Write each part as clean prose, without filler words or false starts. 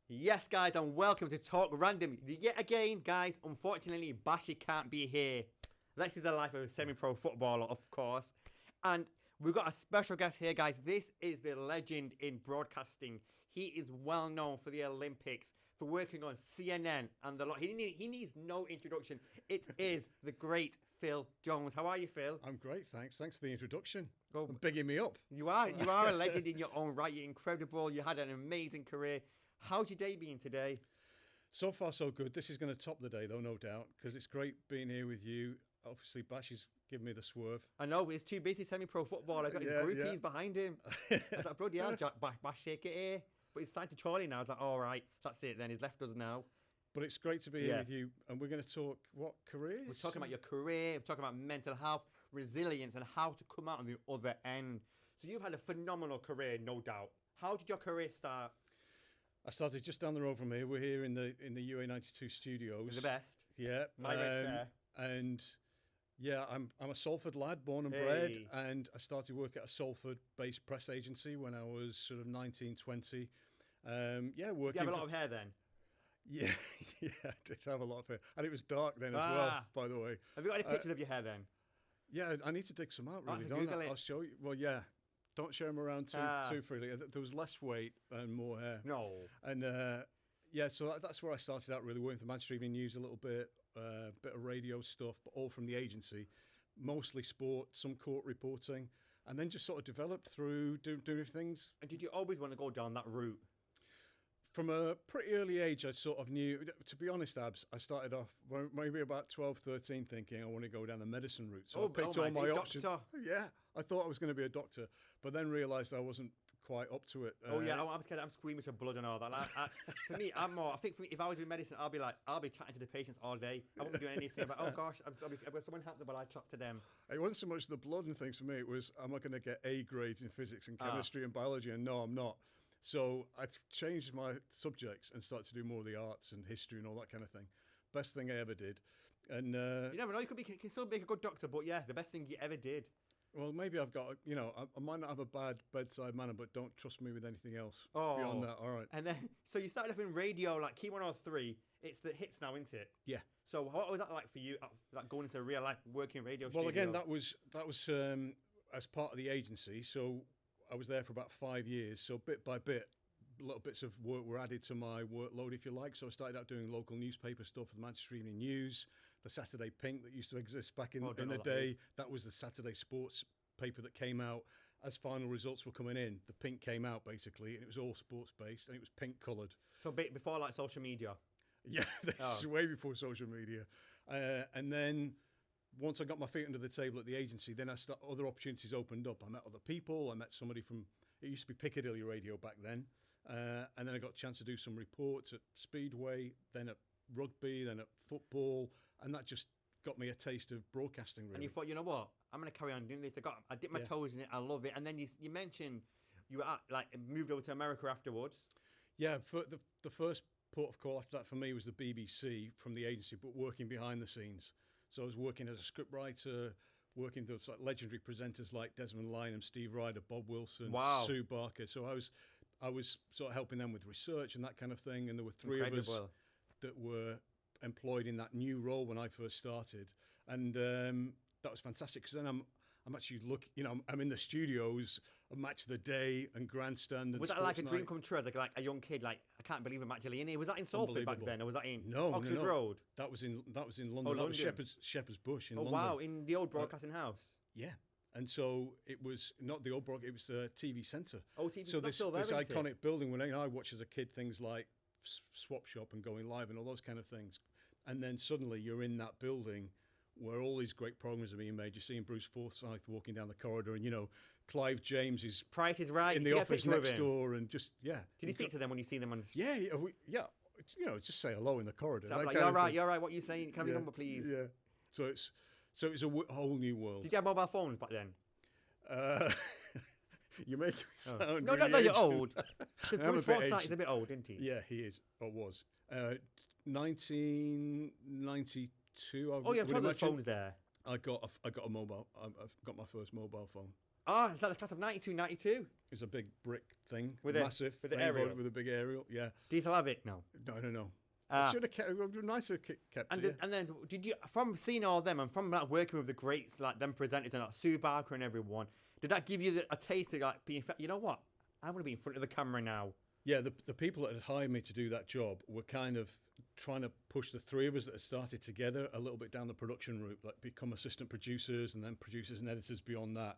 Yes, guys, and welcome to Talk Random. Yet again, guys, unfortunately, Bashi can't be here. This is the life of a semi-pro footballer, of course. And we've got a special guest here, guys. This is the legend in broadcasting. He is well known for the Olympics, for working on CNN and the lot. He needs no introduction. It is the great Phill Jones. How are you, Phill? I'm great, thanks. Thanks for the introduction. Oh, and bigging me up. You are a legend in your own right. You're incredible. You had an amazing career. How's your day been today? So far, so good. This is going to top the day, though, no doubt, because it's great being here with you. Obviously, Bashi's given me the swerve. I know, he's too busy semi-pro football. He's got his groupies behind him. I was like, bloody hell, Bash, shake it here. But he's signed to Charlie now. I was like, all right, that's it then. He's left us now. But it's great to be here with you, and we're going to talk, what, careers? We're talking about your career, we're talking about mental health, resilience, and how to come out on the other end. So you've had a phenomenal career, no doubt. How did your career start? I started just down the road from here. We're here in the UA92 studios. The best. Yeah. My red chair. And yeah, I'm a Salford lad, born and bred, and I started work at a Salford-based press agency when I was sort of 19, 20. Working. Did you have a lot of hair then? Yeah, I did have a lot of hair. And it was dark then as well, by the way. Have you got any pictures of your hair then? Yeah, I need to dig some out, really, don't I? I'll show you. Well, yeah. Don't share them around too freely. There was less weight and more hair. No. And so that's where I started out, really, working for Manchester Evening News a little bit, bit of radio stuff, but all from the agency. Mostly sport, some court reporting, and then just sort of developed through doing things. And did you always want to go down that route? From a pretty early age, I sort of knew, to be honest, Abs, I started off maybe about 12, 13 thinking I want to go down the medicine route. So I picked all my options. Doctor. Yeah, I thought I was going to be a doctor, but then realised I wasn't quite up to it. I'm scared. I'm squeamish of blood and all that. For me, I think for me, if I was in medicine, I'll be chatting to the patients all day. I won't be doing anything. But oh gosh, I've got someone help them, but I chat to them. It wasn't so much the blood and things for me. It was, am I going to get A grades in physics and chemistry and biology? And no, I'm not. So I changed my subjects and started to do more of the arts and history and all that kind of thing. Best thing I ever did. And you never know, you can still be a good doctor, but yeah, the best thing you ever did. Well, maybe I've got, I might not have a bad bedside manner, but don't trust me with anything else beyond that. All right. And then, so you started off in radio, like Key 103. It's the hits now, isn't it? Yeah. So what was that like for you, like going into real life, working radio studio? Well, again, that was as part of the agency. So I was there for about 5 years. So bit by bit, little bits of work were added to my workload, if you like. So I started out doing local newspaper stuff for the Manchester Evening News, the Saturday Pink that used to exist back in the day. That was the Saturday sports paper that came out as final results were coming in. The Pink came out, basically, and it was all sports-based, and it was pink-coloured. So before, like, social media? Yeah, this is way before social media. And then once I got my feet under the table at the agency, then other opportunities opened up. I met other people. I met somebody from, it used to be Piccadilly Radio back then. And then I got a chance to do some reports at Speedway, then at rugby, then at football, and that just got me a taste of broadcasting, really. And you thought, you know what, I'm going to carry on doing this. I dipped my toes in it, I love it. And then you mentioned you were moved over to America afterwards. Yeah, for the first port of call after that for me was the BBC from the agency, but working behind the scenes. So I was working as a scriptwriter, working with legendary presenters like Desmond Lynam, Steve Ryder, Bob Wilson, Sue Barker. So I was sort of helping them with research and that kind of thing. And there were three of us that were employed in that new role when I first started. And that was fantastic because then I'm actually I'm in the studios, a Match of the Day and Grandstand. And was that like a dream come true as like a young kid? Like, I can't believe I'm actually in here. Was that in Salford back then, or was that in Oxford Road? That was in London. London. That was Shepherd's Bush in London. Oh wow, in the old broadcasting house. Yeah. And so it was not the old broadcast, it was the TV Centre. Oh, TV So this iconic building, when I watched as a kid things like Swap Shop and Going Live and all those kind of things. And then suddenly you're in that building where all these great programs are being made. You're seeing Bruce Forsyth walking down the corridor and, Clive James is Price is Right in the office next door and just, yeah. Did you speak to them when you see them on... Yeah. Just say hello in the corridor. So you're right, what are you saying? Can I have your number, please? Yeah. So it's a whole new world. Did you have mobile phones back then? You make me sound No, really you're old. Because Bruce Forsyth is a bit old, isn't he? Yeah, he is, or was. 1992. You have those phones there. I got a mobile. I've got my first mobile phone. Oh, is that the class of 92, 92? It was a big brick thing, With massive with the thing, aerial? with a big aerial. Yeah. Do you still have it? No. No. Ah. Should have kept. It would have been nicer kept And, it. then, and then, did you, from seeing all them and from like working with the greats, like them presenters and like Sue Barker and everyone, did that give you a taste of like being, you know what? I want to be in front of the camera now. Yeah, the people that had hired me to do that job were kind of trying to push the three of us that had started together a little bit down the production route, like become assistant producers and then producers and editors beyond that.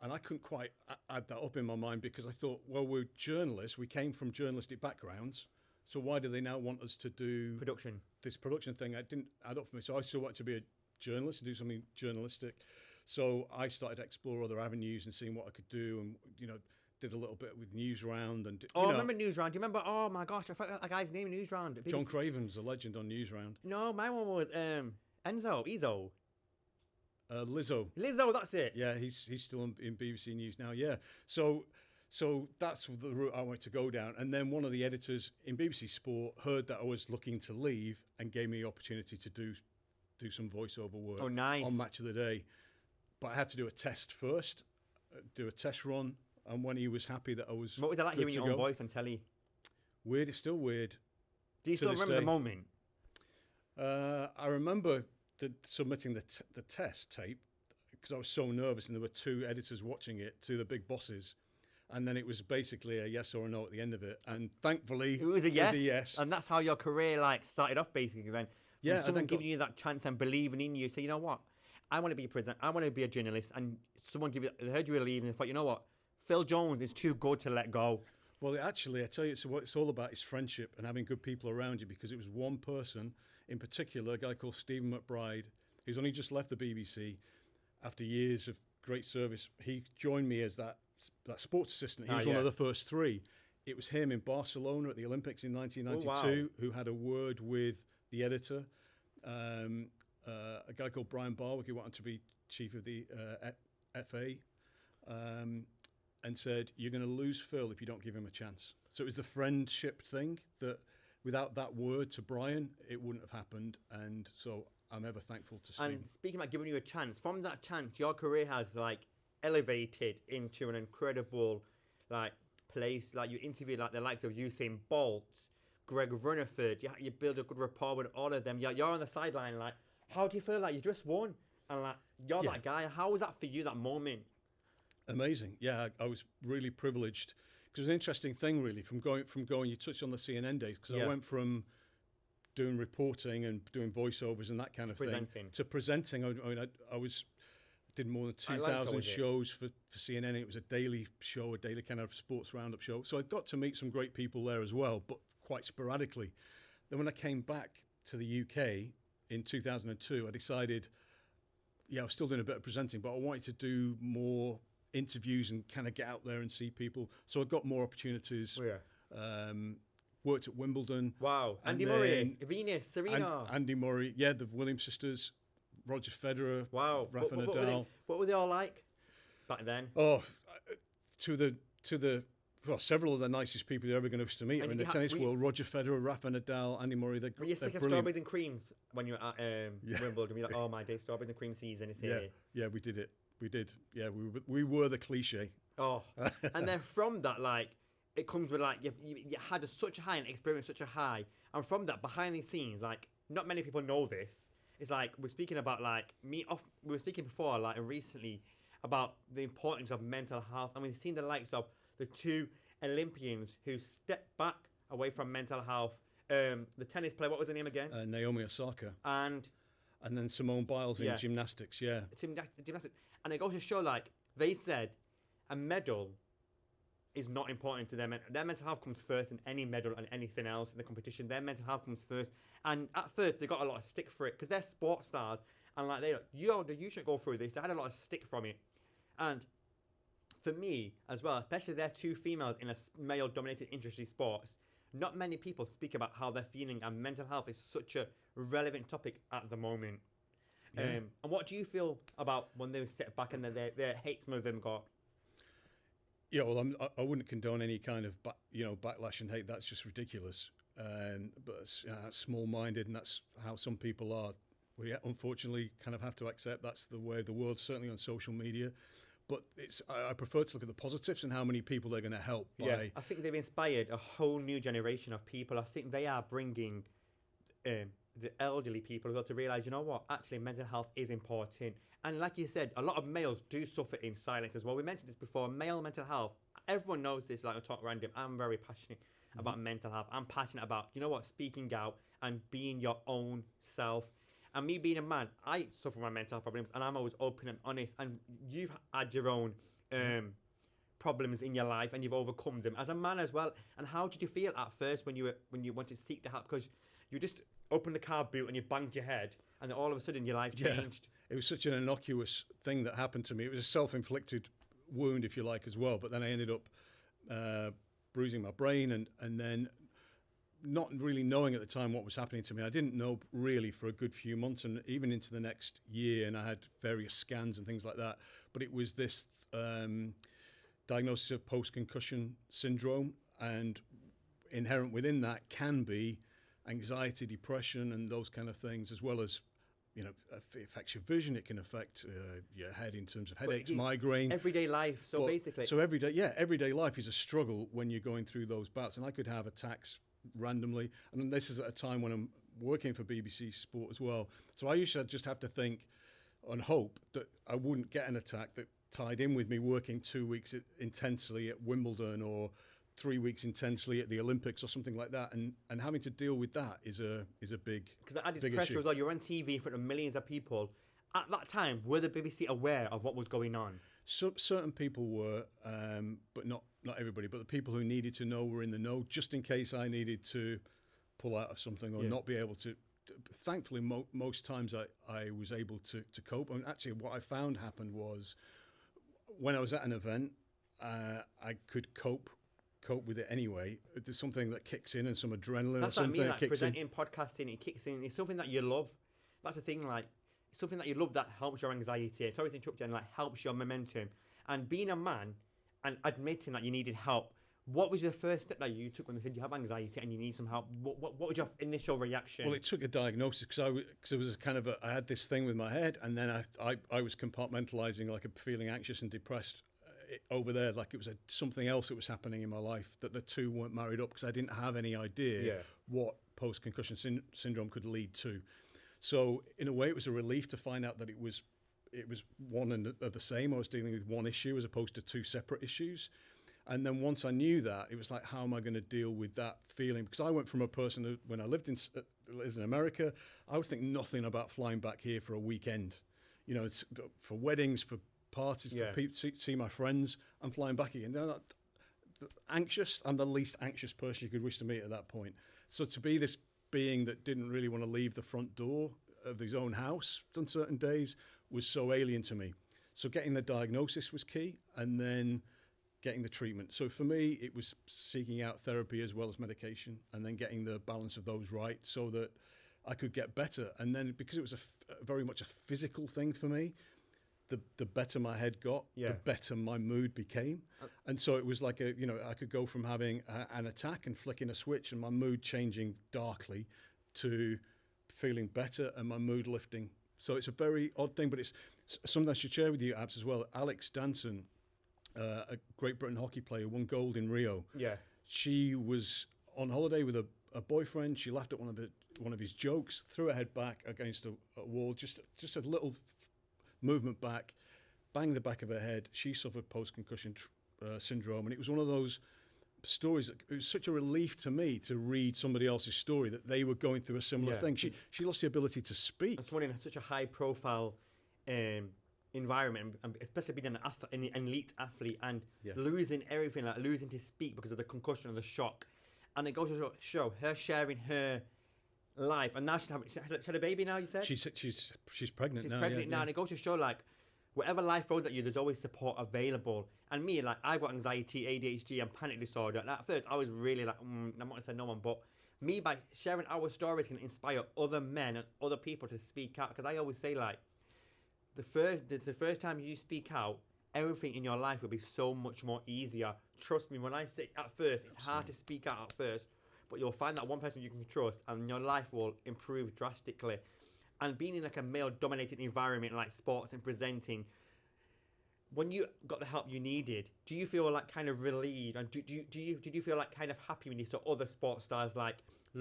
And I couldn't quite add that up in my mind because I thought, well, we're journalists. We came from journalistic backgrounds. So why do they now want us to do this production thing? It didn't add up for me. So I still wanted to be a journalist and do something journalistic. So I started to explore other avenues and seeing what I could do, and did a little bit with Newsround and. I remember Newsround. Do you remember? Oh my gosh, I forgot that guy's name. Newsround. John Craven's a legend on Newsround. No, my one was Enzo. Lizzo. Lizzo, that's it. Yeah, he's still in BBC News now. Yeah, so that's the route I wanted to go down. And then one of the editors in BBC Sport heard that I was looking to leave and gave me the opportunity to do some voiceover work. Oh, nice. On Match of the Day. But I had to do a test first, do a test run. And when he was happy that I was What was it like hearing your own voice on telly? Weird, it's still weird. Do you still remember the moment? I remember submitting the test tape because I was so nervous, and there were two editors watching it, two of the big bosses. And then it was basically a yes or a no at the end of it. And thankfully, it was a yes. And that's how your career started off, basically. Then, yeah, someone giving you that chance and believing in you, say, you know what, I want to be a presenter, I want to be a journalist, and someone heard you were leaving and thought, you know what, Phill Jones is too good to let go. Well, actually, I tell you, what it's all about is friendship and having good people around you. Because it was one person in particular, a guy called Stephen McBride, who's only just left the BBC after years of great service. He joined me as that sports assistant. He was one of the first three. It was him in Barcelona at the Olympics in 1992 who had a word with the editor, a guy called Brian Barwick, who wanted to be chief of the FA, and said, you're going to lose Phill if you don't give him a chance. So it was the friendship thing that without that word to Brian, it wouldn't have happened. And so I'm ever thankful to Steve. And speaking about giving you a chance, from that chance, your career has elevated into an incredible place. Like you interviewed the likes of Usain Bolt, Greg Rutherford. You build a good rapport with all of them. You're on the sideline. How do you feel like you just won? And you're that guy. How was that for you, that moment? Amazing. Yeah, I was really privileged. Because it was an interesting thing, really, from going. You touched on the CNN days, because I went from doing reporting and doing voiceovers and that kind of thing to presenting. I did more than 2,000 shows for CNN. It was a daily show, a daily kind of sports roundup show. So I got to meet some great people there as well, but quite sporadically. Then when I came back to the UK in 2002, I decided, I was still doing a bit of presenting, but I wanted to do more interviews and kind of get out there and see people. So I got more opportunities. Worked at Wimbledon. Wow. Andy Murray, Venus, Serena. Andy Murray, the Williams sisters, Roger Federer, Rafa Nadal. What were they all like back then? Oh, several of the nicest people you're ever going to meet are in the tennis world. Roger Federer, Rafa Nadal, Andy Murray. Were you sick of strawberries and creams when you were at Wimbledon? You're like, oh my day, strawberries and cream season is here. Yeah, we did it. We did. Yeah, we were the cliche. Oh, and then from that, it comes with you had such a high and experienced such a high, and from that behind the scenes, not many people know this. It's we're speaking about we were speaking before recently about the importance of mental health, and we've seen the likes of the two Olympians who stepped back away from mental health. The tennis player, what was her name again? Naomi Osaka. And then Simone Biles in gymnastics. Yeah, gymnastics, and it goes to show they said a medal is not important to them. Their mental health comes first in any medal and anything else in the competition. Their mental health comes first. And at first, they got a lot of stick for it because they're sports stars. And you should go through this. They had a lot of stick from it. And for me as well, especially they're two females in a male-dominated industry sports, not many people speak about how they're feeling, and mental health is such a relevant topic at the moment. Yeah. And what do you feel about when they step back and their hate some of them got? Yeah, well, I wouldn't condone any kind of backlash and hate. That's just ridiculous. But that's small-minded, and that's how some people are. We unfortunately kind of have to accept that's the way of the world, certainly on social media. But I prefer to look at the positives and how many people they're going to help. By, I think they've inspired a whole new generation of people. I think they are bringing the elderly people who got to realize, you know what, actually mental health is important. And like you said, a lot of males do suffer in silence as well. We mentioned this before, male mental health. Everyone knows this, like I talk random. I'm very passionate about mental health. I'm passionate about, you know what, speaking out and being your own self. And me being a man, I suffer from my mental health problems, and I'm always open and honest. And you've had your own problems in your life, and you've overcome them as a man as well. And how did you feel at first when you wanted to seek the help? Because you just opened the car boot and you banged your head, and then all of a sudden your life changed. It was such an innocuous thing that happened to me. It was a self-inflicted wound, if you like, as well. But then I ended up bruising my brain, and then not really knowing at the time what was happening to me. I didn't know really for a good few months, and even into the next year, and I had various scans and things like that. But it was this diagnosis of post-concussion syndrome, and inherent within that can be anxiety, depression, and those kind of things, as well as, you know, it affects your vision. It can affect your head in terms of headaches, migraine, everyday life. So basically, everyday life is a struggle when you're going through those bouts. And I could have attacks randomly, and this is at a time when I'm working for BBC Sport as well. So I usually just have to think and hope that I wouldn't get an attack that tied in with me working 2 weeks intensely at Wimbledon or 3 weeks intensely at the Olympics or something like that, and having to deal with that is a big, because the added big pressure issue. as well. You're on TV in front of millions of people. At that time, were the BBC aware of what was going on? So, certain people were, but not everybody. But the people who needed to know were in the know, just in case I needed to pull out of something or not be able to. Thankfully, most times I was able to cope. And actually, what I found happened was when I was at an event, I could cope with it anyway. There's something that kicks in and some adrenaline. That's or something like me, like that kicks in. presenting, podcasting, it kicks in. It's something that you love. That's the thing, like, it's something that you love that helps your anxiety. Sorry to interrupt you, and like helps your momentum. And being a man and admitting that you needed help, what was your first step that you took when they said you have anxiety and you need some help? What was your initial reaction? Well, it took a diagnosis because it was kind of I had this thing with my head, and then I was compartmentalizing, like feeling anxious and depressed over there, like it was something else that was happening in my life, that the two weren't married up, because I didn't have any idea what post-concussion syndrome could lead to. So in a way, it was a relief to find out that it was one and the same. I was dealing with one issue as opposed to two separate issues. And then once I knew that, it was like, how am I going to deal with that feeling? Because I went from a person who, when I lived in America, I would think nothing about flying back here for a weekend. You know, it's for weddings, for parties, for people to see my friends. I'm flying back again. They're not anxious. I'm the least anxious person you could wish to meet at that point. So to be this being that didn't really want to leave the front door of his own house on certain days was so alien to me. So getting the diagnosis was key, and then getting the treatment. So for me, it was seeking out therapy as well as medication, and then getting the balance of those right so that I could get better. And then because it was very much a physical thing for me, the better my head got, the better my mood became. And so it was like I could go from having an attack and flicking a switch and my mood changing darkly to feeling better and my mood lifting. So it's a very odd thing, but it's something I should share with you, Abs, as well. Alex Danson, a Great Britain hockey player, won gold in Rio. Yeah. She was on holiday with a boyfriend. She laughed at one of his jokes, threw her head back against a wall, just a little movement back, banged the back of her head. She suffered post-concussion syndrome, and it was one of those stories that it was such a relief to me to read somebody else's story that they were going through a similar thing. She lost the ability to speak. And someone in such a high-profile environment, especially being an elite athlete, and losing everything, like losing to speak because of the concussion and the shock. And it goes to show her sharing her life, and now she had a baby now, you said? She's pregnant now. She's pregnant now, and it goes to show, like, whatever life throws at you, there's always support available. And me, like, I've got anxiety, ADHD, and panic disorder. And at first, I was really like, I'm not going to say no one, but me, by sharing our stories, can inspire other men and other people to speak out. Because I always say, like, the first time you speak out, everything in your life will be so much more easier. Trust me, when I say at first, it's hard to speak out at first, but you'll find that one person you can trust, and your life will improve drastically. And being in like a male-dominated environment like sports and presenting, when you got the help you needed, do you feel like kind of relieved, and did you feel like kind of happy when you saw other sports stars like I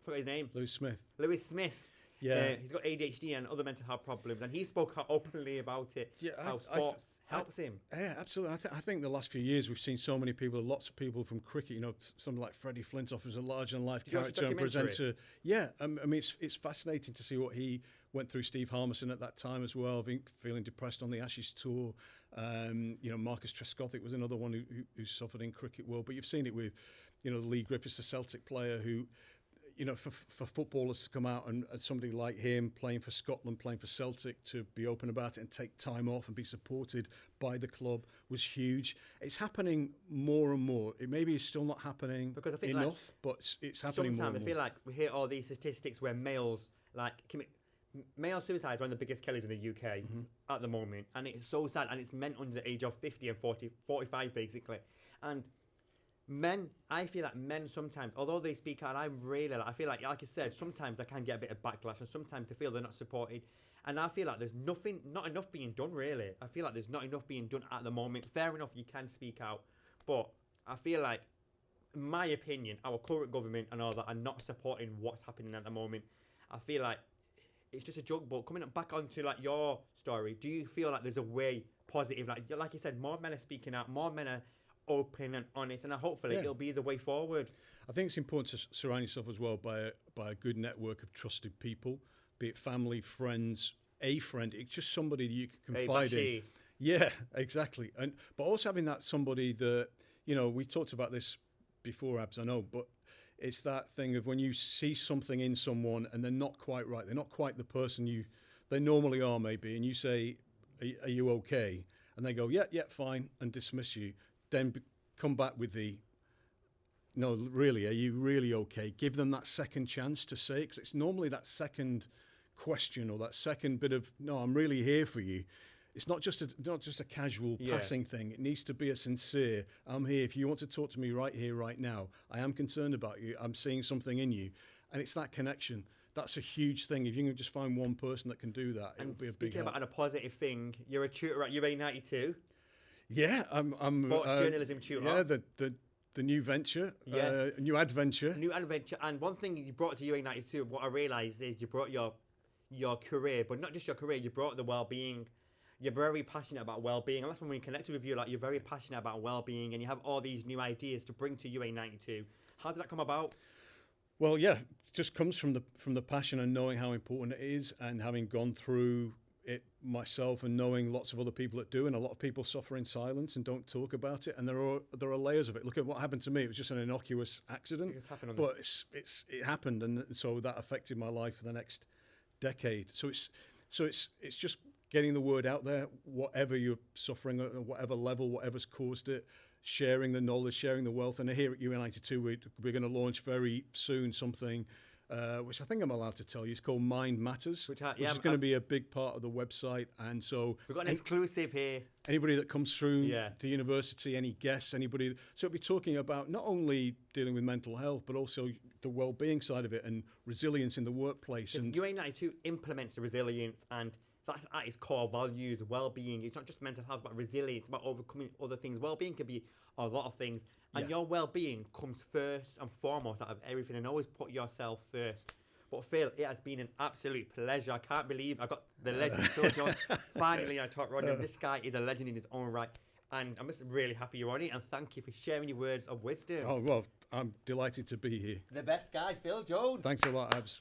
forgot his name. Lewis Smith. Yeah. He's got ADHD and other mental health problems, and he spoke out openly about it. Yeah, how sports helps him. Yeah, absolutely. I think the last few years we've seen so many people, lots of people from cricket. You know, someone like Freddie Flintoff was a larger-than-life character and presenter. Yeah, I mean, it's fascinating to see what he went through. Steve Harmison at that time as well, feeling depressed on the Ashes tour. You know, Marcus Trescothick was another one who suffered in cricket world. But you've seen it with, you know, Lee Griffiths, the Celtic player who, you know, for footballers to come out and somebody like him playing for Scotland, playing for Celtic, to be open about it and take time off and be supported by the club was huge. It's happening more and more. It maybe is still not happening because I think enough, but it's happening more and more. Sometimes I feel like we hear all these statistics where male suicide is one of the biggest killers in the UK at the moment, and it's so sad, and it's men under the age of 50 and 45 basically. And I feel like men sometimes, although they speak out, I feel like I said, sometimes I can get a bit of backlash, and sometimes they feel they're not supported. And I feel like there's not enough being done, really. I feel like there's not enough being done at the moment. Fair enough, you can speak out, but I feel like, in my opinion, our current government and all that are not supporting what's happening at the moment. I feel like it's just a joke. But coming back onto like your story, do you feel like there's a way positive, like you said, more men are speaking out, more men are open and honest, and hopefully it'll be the way forward. I think it's important to surround yourself as well by a good network of trusted people, be it family, friends, a friend. It's just somebody that you can confide in. Yeah, exactly. But also having that somebody that, you know, we talked about this before, Abs, I know, but it's that thing of when you see something in someone and they're not quite right, they're not quite the person they normally are maybe, and you say, are you okay? And they go, yeah, fine, and dismiss you. Then come back with no, really, are you really okay? Give them that second chance to say, because it's normally that second question or that second bit of, no, I'm really here for you. It's not just a casual passing thing. It needs to be a sincere, I'm here. If you want to talk to me right here, right now, I am concerned about you. I'm seeing something in you. And it's that connection. That's a huge thing. If you can just find one person that can do that, it would be a big help. Speaking about a positive thing, you're a tutor at UA92. Yeah, I'm sports journalism tutor. Yeah, the new venture, new adventure. New adventure. And one thing you brought to UA92, what I realised is you brought your career, but not just your career, you brought the well-being. You're very passionate about well-being, and that's when we connected with you. Like, you're very passionate about well-being, and you have all these new ideas to bring to UA92. How did that come about? Well, yeah, it just comes from the passion and knowing how important it is, and having gone through it myself and knowing lots of other people that do, and a lot of people suffer in silence and don't talk about it. And there are layers of it. Look at what happened to me. It was just an innocuous accident, but it happened, and so that affected my life for the next decade. So it's just getting the word out there, whatever you're suffering at whatever level, whatever's caused it, sharing the knowledge, sharing the wealth. And here at UA92, we're going to launch very soon something which I think I'm allowed to tell you. It's called Mind Matters, which is going to be a big part of the website. And so we've got an exclusive here. Anybody that comes through the university, any guests, anybody. So it'll be talking about not only dealing with mental health, but also the well-being side of it and resilience in the workplace. And UA92 implements the resilience, and that's at its core values, well-being. It's not just mental health, but resilience, about overcoming other things. Well-being could be a lot of things. And your well-being comes first and foremost out of everything, and always put yourself first. But Phil, it has been an absolute pleasure. I can't believe I got the legend Phill Jones. Finally, I talked Rodney. This guy is a legend in his own right. And I'm just really happy you're on it, and thank you for sharing your words of wisdom. Oh, well, I'm delighted to be here. The best guy, Phill Jones. Thanks a lot, Abs.